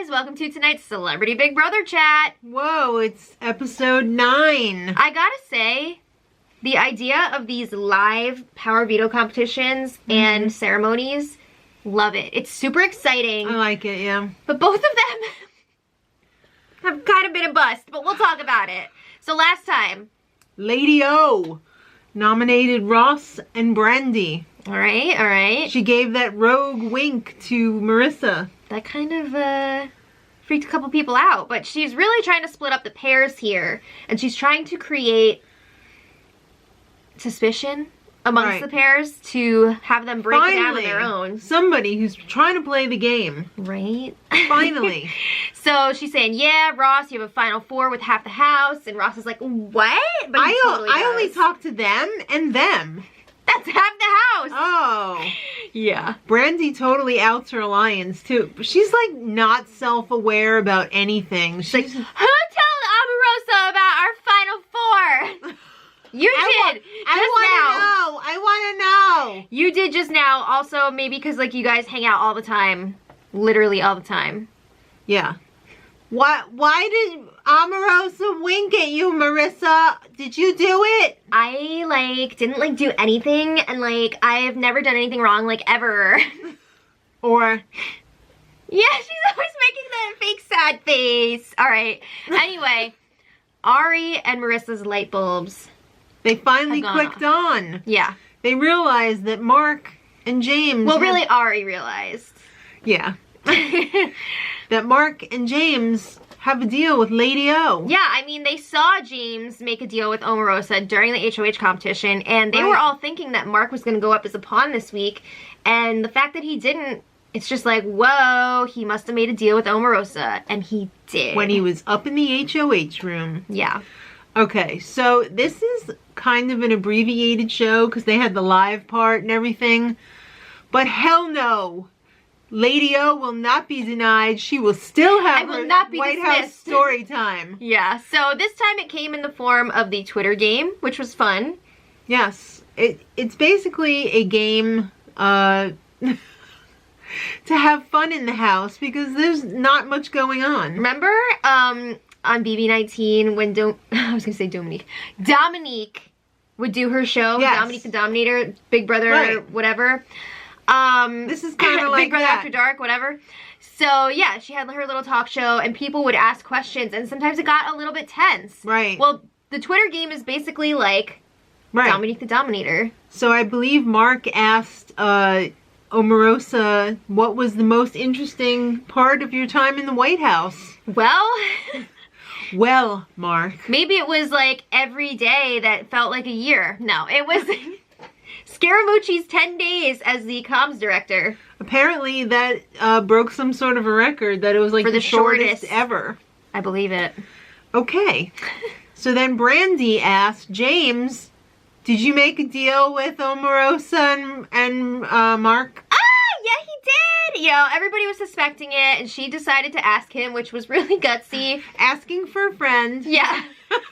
guys, welcome to tonight's Celebrity Big Brother chat. Whoa, it's episode 9. I gotta say, the idea of these live power veto competitions and ceremonies, love it. It's super exciting. I like it, yeah. But both of them have kind of been a bust, but we'll talk about it. So last time, Lady O nominated Ross and Brandy. all right. She gave that rogue wink to Marissa. That kind of freaked a couple people out, but she's really trying to split up the pairs here, and she's trying to create suspicion amongst the pairs to have them break it down on their own. Somebody who's trying to play the game. Right? Finally. So she's saying, yeah, Ross, you have a final 4 with half the house, and Ross is like, what? But he totally I does. only talk to them and them. That's half the house. Oh. Yeah. Brandy totally outs her alliance too. But she's like not self-aware about anything. She's like, who told Omarosa about our final 4? You did. I want to know. You did just now. Also, maybe because like you guys hang out all the time. Literally all the time. Yeah. Why did Omarosa wink at you, Marissa? Did you do it? I didn't do anything, and I've never done anything wrong ever. Or yeah, she's always making that fake sad face. All right. Anyway, Ari and Marissa's light bulbs. They finally clicked on. Yeah. They realized that Mark and James... Well, really, Ari realized. Yeah. That Mark and James have a deal with Lady O. Yeah, I mean, they saw James make a deal with Omarosa during the HOH competition, and they were all thinking that Mark was going to go up as a pawn this week, and the fact that he didn't, it's just like, whoa, he must have made a deal with Omarosa, and he did. When he was up in the HOH room. Yeah. Okay, so this is kind of an abbreviated show because they had the live part and everything, but hell no. Lady O will not be denied. She will still have her White House story time. Yeah, so this time it came in the form of the Twitter game, which was fun. Yes, it's basically a game to have fun in the house because there's not much going on. Remember on BB19 when Dominique would do her show, yes. Dominique the Dominator, Big Brother, whatever. This is kind of like Big Brother After Dark, whatever. So yeah, she had her little talk show, and people would ask questions, and sometimes it got a little bit tense. Right. Well, the Twitter game is basically like Dominique the Dominator. So I believe Mark asked Omarosa, what was the most interesting part of your time in the White House? Well... Well, Mark. Maybe it was every day that felt like a year. No, it was... Scaramucci's 10 days as the comms director. Apparently that broke some sort of a record that it was For the shortest ever. I believe it. Okay. So then Brandy asked James, did you make a deal with Omarosa and Mark? Yeah, he did! You know, everybody was suspecting it, and she decided to ask him, which was really gutsy. Asking for a friend. Yeah.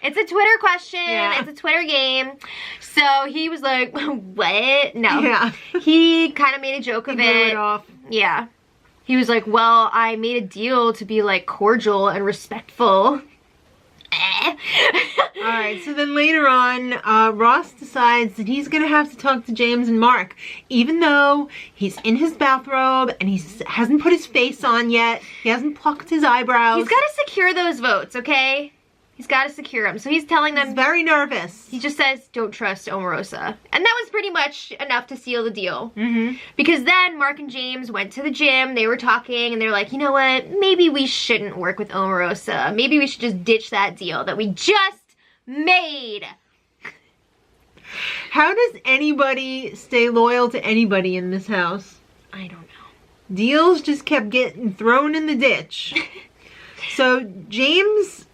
It's a Twitter question. Yeah. It's a Twitter game. So he was like, what? No. Yeah. He kind of made a joke of it. Blew it off. Yeah. He was like, well, I made a deal to be cordial and respectful. Alright, so then later on, Ross decides that he's going to have to talk to James and Mark. Even though he's in his bathrobe and he hasn't put his face on yet. He hasn't plucked his eyebrows. He's got to secure those votes, okay? He's got to secure them. So he's telling them... He's very nervous. He just says, don't trust Omarosa. And that was pretty much enough to seal the deal. Mm-hmm. Because then Mark and James went to the gym. They were talking and they're like, you know what? Maybe we shouldn't work with Omarosa. Maybe we should just ditch that deal that we just made. How does anybody stay loyal to anybody in this house? I don't know. Deals just kept getting thrown in the ditch. So James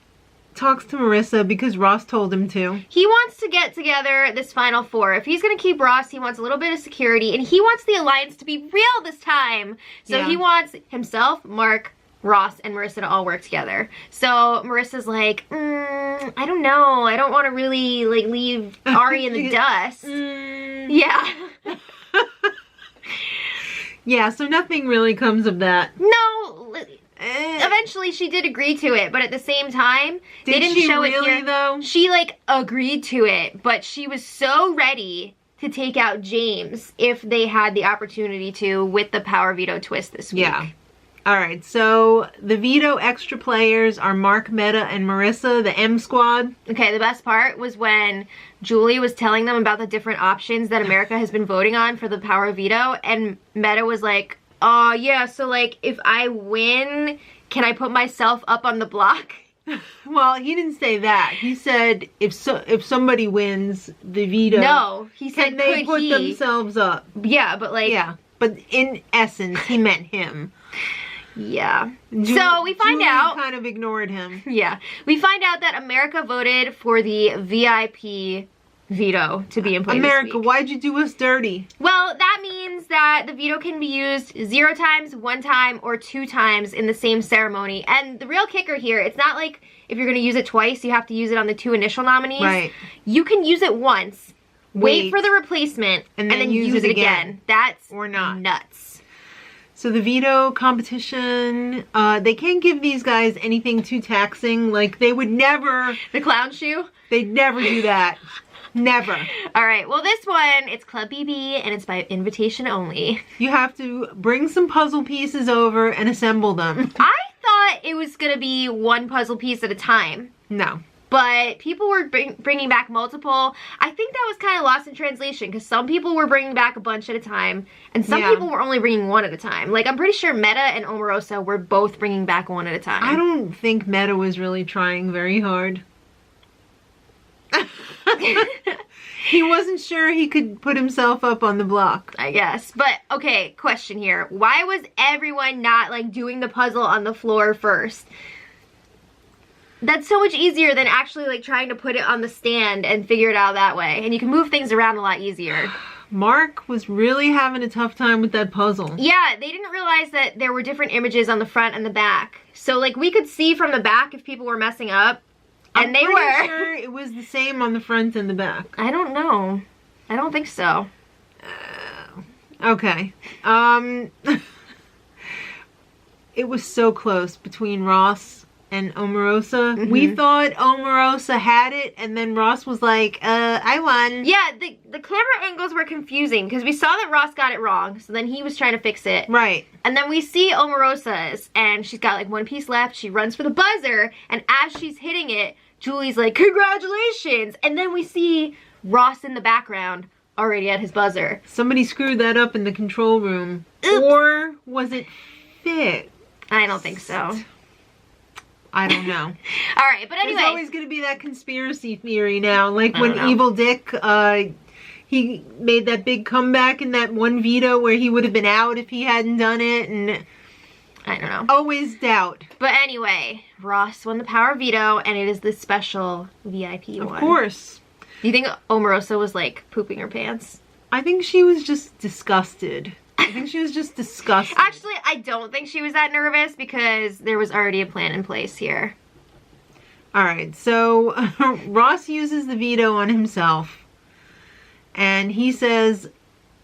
talks to Marissa because Ross told him to. He wants to get together this final 4. If he's going to keep Ross, he wants a little bit of security, and he wants the alliance to be real this time. So he wants himself, Mark, Ross, and Marissa to all work together. So Marissa's like, I don't know. I don't want to really leave Ari in the dust. Yeah. Yeah, so nothing really comes of that. No. Eventually eventually she did agree to it, but at the same time, they didn't show it here. Though? She like agreed to it, but she was so ready to take out James if they had the opportunity to with the power veto twist this week. Yeah. All right, so the veto extra players are Mark, Meta, and Marissa, the M squad. Okay, the best part was when Julie was telling them about the different options that America has been voting on for the power veto, and Meta was like, oh yeah, so like if I win, can I put myself up on the block? Well, he didn't say that. He said if somebody wins the veto, no, he said can they put themselves up? Yeah, but like but in essence, he meant him. Yeah. So we find out. Kind of ignored him. Yeah. We find out that America voted for the VIP veto to be in play America, this week. why'd you do us dirty? Well, that means that the veto can be used 0 times, 1 time, or 2 times in the same ceremony. And the real kicker here, it's not like if you're going to use it twice, you have to use it on the 2 initial nominees. Right. You can use it once, wait for the replacement, and then use it again. That's or not. Nuts. So the veto competition, they can't give these guys anything too taxing. Like, they would never... The clown shoe? They'd never do that. Never. All right, well this one, it's Club BB, and it's by invitation only. You have to bring some puzzle pieces over and assemble them. I thought it was going to be 1 puzzle piece at a time. No. But people were bringing back multiple. I think that was kind of lost in translation because some people were bringing back a bunch at a time and some people were only bringing 1 at a time. Like, I'm pretty sure Meta and Omarosa were both bringing back 1 at a time. I don't think Meta was really trying very hard. He wasn't sure he could put himself up on the block. I guess. But, okay, question here. Why was everyone not, like, doing the puzzle on the floor first? That's so much easier than actually like trying to put it on the stand and figure it out that way. And you can move things around a lot easier. Mark was really having a tough time with that puzzle. Yeah, they didn't realize that there were different images on the front and the back. So like we could see from the back if people were messing up. And they were. I'm sure it was the same on the front and the back. I don't know. I don't think so. Okay. It was so close between Ross and Omarosa. We thought Omarosa had it, and then Ross was like, I won. Yeah, the camera angles were confusing, because we saw that Ross got it wrong, so then he was trying to fix it. Right. And then we see Omarosa's, and she's got like 1 piece left, she runs for the buzzer, and as she's hitting it, Julie's like, congratulations! And then we see Ross in the background, already at his buzzer. Somebody screwed that up in the control room. Oops. Or was it fit? I don't think so. I don't know. All right, but anyway. There's always going to be that conspiracy theory now. Like when know. Evil Dick, he made that big comeback in that one veto where he would have been out if he hadn't done it. And I don't know. Always doubt. But anyway, Ross won the power veto, and it is the special VIP one. Of course. Do you think Omarosa was like pooping her pants? I think she was just disgusted. I think she was just disgusted. Actually, I don't think she was that nervous because there was already a plan in place here. Alright, so Ross uses the veto on himself. And he says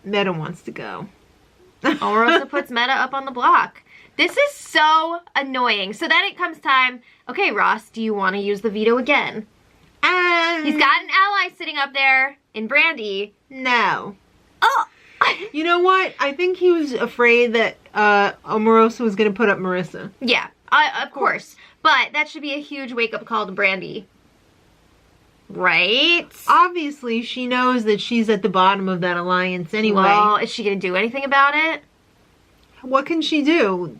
Meta wants to go. Omarosa puts Meta up on the block. This is so annoying. So then it comes time, okay, Ross, do you want to use the veto again? He's got an ally sitting up there in Brandy. No. Oh! You know what? I think he was afraid that Omarosa was going to put up Marissa. Yeah, of course. But that should be a huge wake-up call to Brandy. Right? Obviously, she knows that she's at the bottom of that alliance anyway. Well, is she going to do anything about it? What can she do?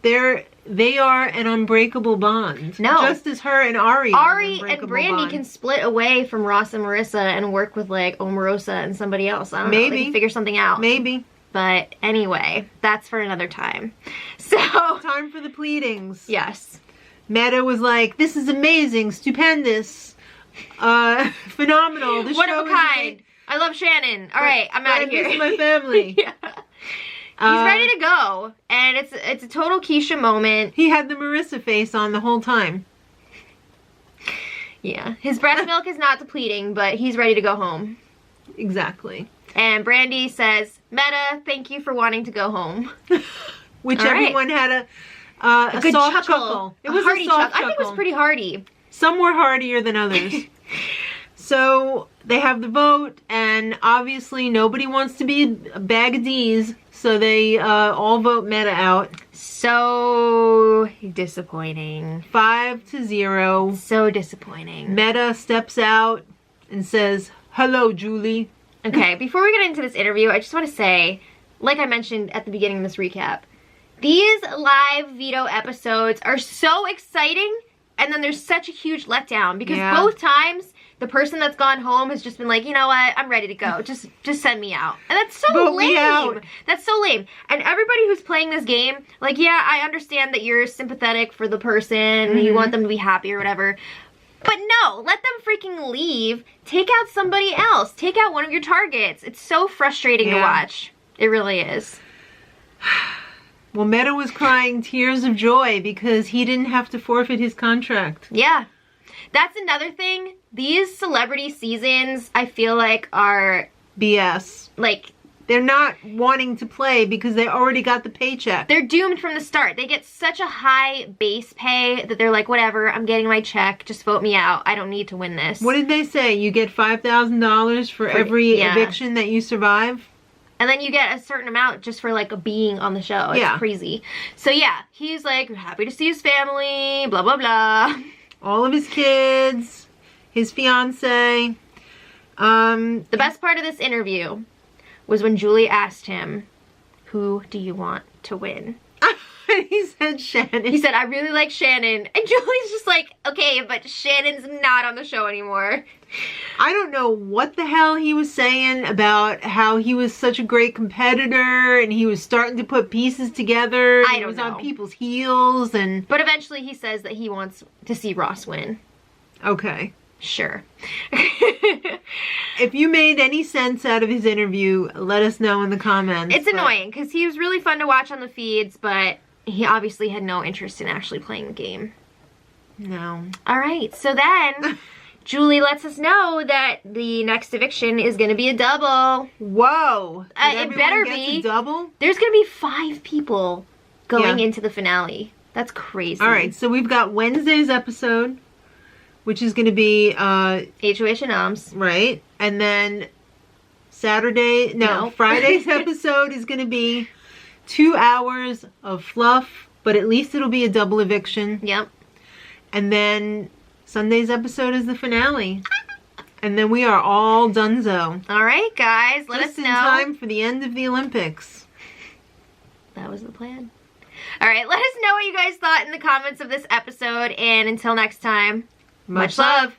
They are an unbreakable bond. No. Just as her and Ari are an unbreakable and Brandy bond. can split away from Ross and Marissa and work with, like, Omarosa and somebody else. I don't know. They can figure something out. Maybe. But anyway, that's for another time. So. Time for the pleadings. Yes. Meta was like, this is amazing, stupendous, phenomenal. This One show of a kind. I love Shannon. All right, I'm out of here. This is my family. Yeah. He's ready to go, and it's a total Keisha moment. He had the Marissa face on the whole time. Yeah, his breast milk is not depleting, but he's ready to go home. Exactly. And Brandy says, Meta, thank you for wanting to go home. Which everyone had A good soft chuckle. It was a hearty a soft chuckle. I think it was pretty hearty. Some were hardier than others. So they have the vote, and obviously nobody wants to be a bag of D's, so they all vote Meta out. So disappointing. 5-0. So disappointing. Meta steps out and says, "Hello, Julie." Okay, before we get into this interview, I just want to say, like I mentioned at the beginning of this recap, these live veto episodes are so exciting, and then there's such a huge letdown because both times the person that's gone home has just been like, you know what, I'm ready to go. Just send me out. And that's so Vote me out. lame. That's so lame. And everybody who's playing this game, like, yeah, I understand that you're sympathetic for the person and you want them to be happy or whatever. But no, let them freaking leave. Take out somebody else. Take out one of your targets. It's so frustrating to watch. It really is. Well, Meta was crying tears of joy because he didn't have to forfeit his contract. Yeah. That's another thing. These celebrity seasons, I feel like, are... BS. Like... They're not wanting to play because they already got the paycheck. They're doomed from the start. They get such a high base pay that they're like, whatever, I'm getting my check. Just vote me out. I don't need to win this. What did they say? You get $5,000 for every eviction that you survive? And then you get a certain amount just for, like, being on the show. It's crazy. So, yeah, he's, like, happy to see his family, blah, blah, blah. All of his kids, his fiance. The best part of this interview was when Julie asked him, who do you want to win? He said Shannon. He said, I really like Shannon. And Julie's just like, okay, but Shannon's not on the show anymore. I don't know what the hell he was saying about how he was such a great competitor and he was starting to put pieces together. I don't know. He was on people's heels and... But eventually he says that he wants to see Ross win. Okay. Sure. If you made any sense out of his interview, let us know in the comments. It's annoying because he was really fun to watch on the feeds, but he obviously had no interest in actually playing the game. No. All right, so then Julie lets us know that the next eviction is going to be a double. Whoa. It better be. A double? There's going to be 5 people going into the finale. That's crazy. All right, so we've got Wednesday's episode, which is going to be... HOH and Oms. Right. And then Friday's episode is going to be 2 hours of fluff, but at least it'll be a double eviction. Yep. And then Sunday's episode is the finale. And then we are all donezo. All right, guys. Let us Just know. in time for the end of the Olympics. That was the plan. All right, let us know what you guys thought in the comments of this episode. And until next time, much love.